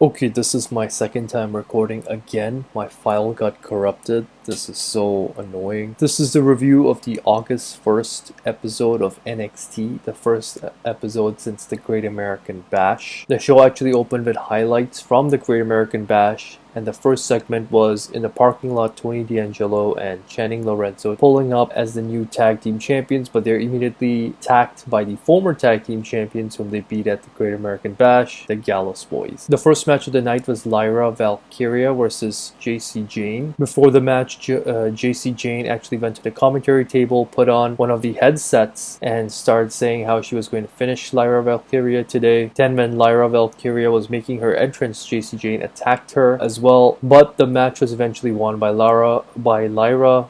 Okay, this is my second time recording again. My file got corrupted. This is so annoying. This is the review of the August 1st episode of NXT, the first episode since the Great American Bash. The show actually opened with highlights from the Great American Bash, and the first segment was in the parking lot, Tony D'Angelo and Channing Lorenzo pulling up as the new tag team champions, but they're immediately attacked by the former tag team champions whom they beat at the Great American Bash, the Gallus Boys. The first match of the night was Lyra Valkyria versus JC Jane. Before the match, JC Jane actually went to the commentary table, put on one of the headsets, and started saying how she was going to finish Lyra Valkyria today. Then when Lyra Valkyria was making her entrance, JC Jane attacked her as well, but the match was eventually won by Lyra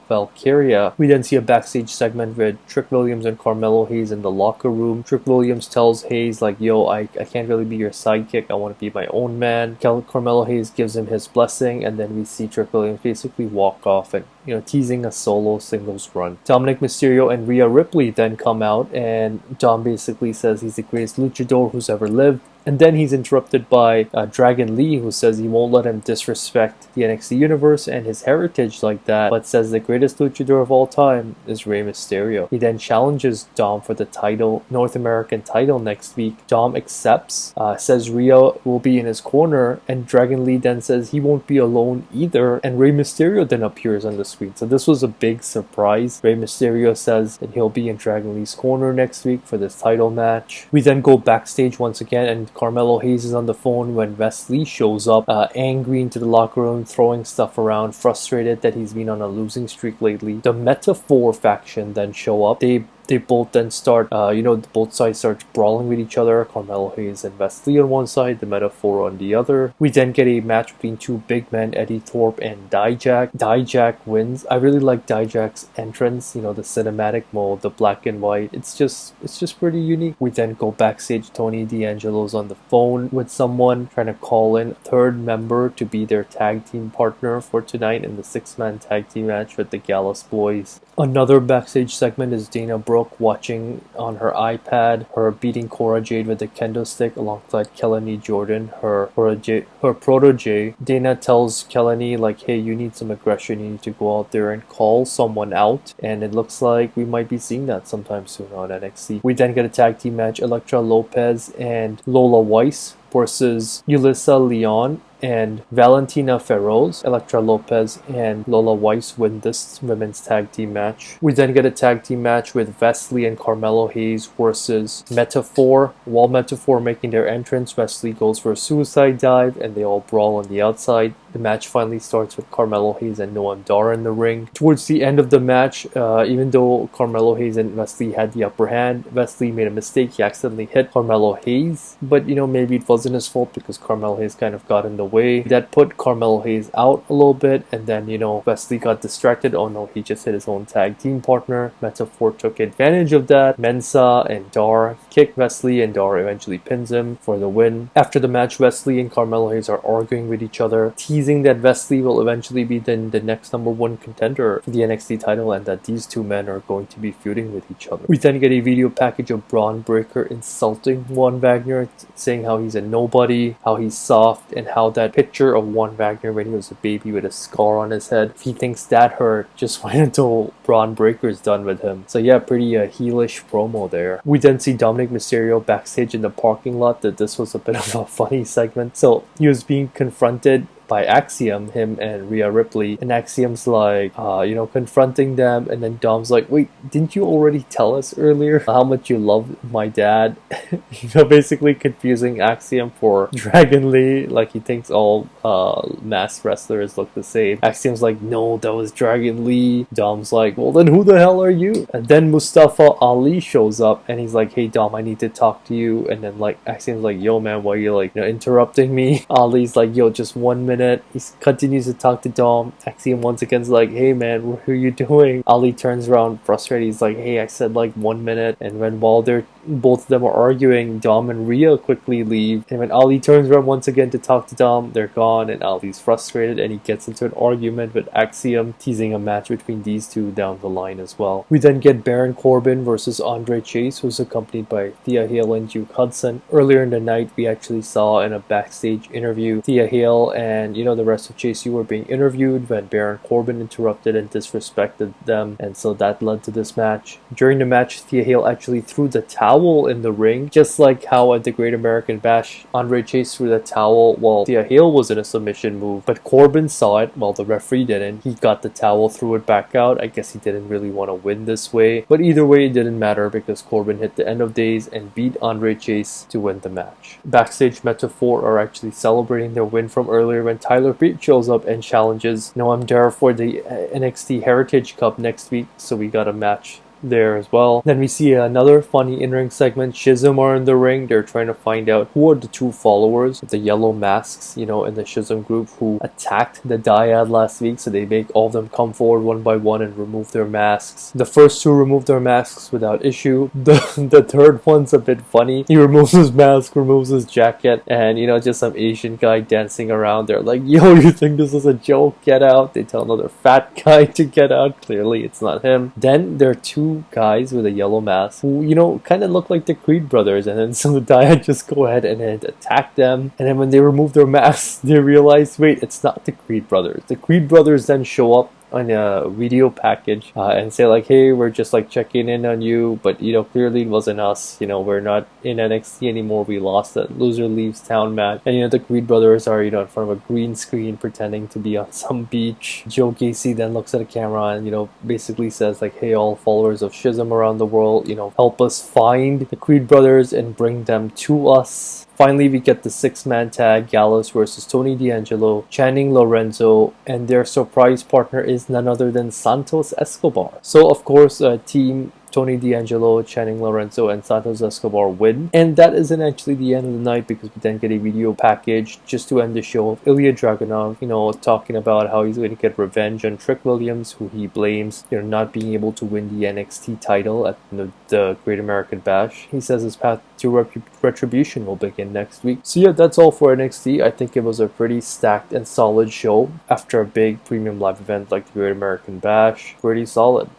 Valkyria. We then see a backstage segment with Trick Williams and Carmelo Hayes in the locker room. Trick Williams tells Hayes like, yo, I can't really be your sidekick, I want to be my own man. Carmelo Hayes gives him his blessing, and then we see Trick Williams basically walk off and teasing a solo singles run. Dominic Mysterio and Rhea Ripley then come out, and Dom basically says he's the greatest luchador who's ever lived. And then he's interrupted by Dragon Lee, who says he won't let him disrespect the NXT universe and his heritage like that, but says the greatest luchador of all time is Rey Mysterio. He then challenges Dom for the title, North American title next week. Dom accepts, says Rhea will be in his corner, and Dragon Lee then says he won't be alone either, and Rey Mysterio then appears on the screen. So this was a big surprise. Rey Mysterio says that he'll be in Dragon Lee's corner next week for this title match. We then go backstage once again, and Carmelo Hayes is on the phone when Wesley shows up, angry into the locker room, throwing stuff around, frustrated that he's been on a losing streak lately. The Metaphor faction then show up. They both then start, both sides start brawling with each other. Carmelo Hayes and Wesley on one side, the Metaphor on the other. We then get a match between two big men, Eddie Thorpe and Dijak. Dijak wins. I really like Dijak's entrance, the cinematic mode, the black and white. It's just pretty unique. We then go backstage. Tony D'Angelo's on the phone with someone trying to call in a third member to be their tag team partner for tonight in the 6-man tag team match with the Gallus Boys. Another backstage segment is Dana Brooke watching on her iPad, her beating Cora Jade with a kendo stick alongside Kelani Jordan, her protege. Dana tells Kelani like, hey, you need some aggression, you need to go out there and call someone out, and it looks like we might be seeing that sometime soon on NXT. We then get a tag team match, Elektra Lopez and Lola Weiss versus Yulisa Leon and Valentina Feroz. Elektra Lopez and Lola Weiss win this women's tag team match. We then get a tag team match with Wesley and Carmelo Hayes versus Metaphor. While Metaphor making their entrance, Wesley goes for a suicide dive and they all brawl on the outside. The match finally starts with Carmelo Hayes and Noam Dar in the ring. Towards the end of the match, even though Carmelo Hayes and Wesley had the upper hand, Wesley made a mistake. He accidentally hit Carmelo Hayes, but maybe it wasn't his fault because Carmelo Hayes kind of got in the way. That put Carmelo Hayes out a little bit, and then Wesley got distracted. Oh no, he just hit his own tag team partner. Metaphor took advantage of that. Mensah and Dar kicked Wesley, and Dar eventually pins him for the win. After the match, Wesley and Carmelo Hayes are arguing with each other, teasing that Wesley will eventually be the next #1 contender for the NXT title, and that these two men are going to be feuding with each other. We then get a video package of Braun Breaker insulting Von Wagner, saying how he's a nobody, how he's soft, and how that picture of Von Wagner when he was a baby with a scar on his head, if he thinks that hurt, just wait until Braun Breaker's done with him. So yeah, pretty heelish promo there. We then see Dominic Mysterio backstage in the parking lot. That this was a bit of a funny segment. So he was being confronted by Axiom, him and Rhea Ripley, and Axiom's like, confronting them, and then Dom's like, wait, didn't you already tell us earlier how much you love my dad? Basically confusing Axiom for Dragon Lee, like he thinks all masked wrestlers look the same. Axiom's like, no, that was Dragon Lee. Dom's like, well then who the hell are you? And then Mustafa Ali shows up, and he's like, hey Dom, I need to talk to you. And then like Axiom's like, yo man, why are you interrupting me? Ali's like, yo, just 1 minute. He continues to talk to Dom. Axiom once again is like, hey man, what are you doing? Ali turns around frustrated. He's like, hey, I said like 1 minute. And while they're both of them are arguing, Dom and Rhea quickly leave. And when Ali turns around once again to talk to Dom, they're gone, and Ali's frustrated and he gets into an argument with Axiom, teasing a match between these two down the line as well. We then get Baron Corbin versus Andre Chase, who's accompanied by Thea Hale and Duke Hudson. Earlier in the night, we actually saw in a backstage interview Thea Hale and the rest of Chase U were being interviewed when Baron Corbin interrupted and disrespected them, and so that led to this match. During the match, Thea Hale actually threw the towel in the ring, just like how at the Great American Bash, Andre Chase threw the towel while Thea Hale was in a submission move, but Corbin saw it while the referee didn't. He got the towel, threw it back out. I guess he didn't really want to win this way, but either way it didn't matter because Corbin hit the end of days and beat Andre Chase to win the match. Backstage, Meta4 are actually celebrating their win from earlier when Tyler Bate shows up and challenges Noam Dar for the NXT Heritage Cup next week, so we got a match there as well. Then we see another funny in-ring segment. Shizm are in the ring. They're trying to find out who are the two followers with the yellow masks, in the Shizm group who attacked the Dyad last week. So they make all of them come forward one by one and remove their masks. The first two remove their masks without issue. The third one's a bit funny. He removes his mask, removes his jacket, and just some Asian guy dancing around. They're like, yo, you think this is a joke? Get out. They tell another fat guy to get out. Clearly it's not him. Then there are two guys with a yellow mask who, kind of look like the Creed brothers, and then so the Dyad just go ahead and then attack them. And then when they remove their masks, they realize, wait, it's not the Creed brothers. The Creed brothers then show up on a video package and say like, hey, we're just like checking in on you, but clearly it wasn't us. We're not in NXT anymore. We lost that loser leaves town match. And the Creed brothers are in front of a green screen pretending to be on some beach. Joe Gacy then looks at the camera and basically says like, hey, all followers of Shizm around the world, help us find the Creed brothers and bring them to us. Finally, we get the six-man tag, Gallus versus Tony D'Angelo, Channing Lorenzo, and their surprise partner is none other than Santos Escobar. So, of course, team Tony D'Angelo, Channing Lorenzo, and Santos Escobar win. And that isn't actually the end of the night because we then get a video package just to end the show of Ilya Dragunov, talking about how he's going to get revenge on Trick Williams, who he blames, not being able to win the NXT title at the Great American Bash. He says his path to retribution will begin next week. So yeah, that's all for NXT. I think it was a pretty stacked and solid show after a big premium live event like the Great American Bash. Pretty solid.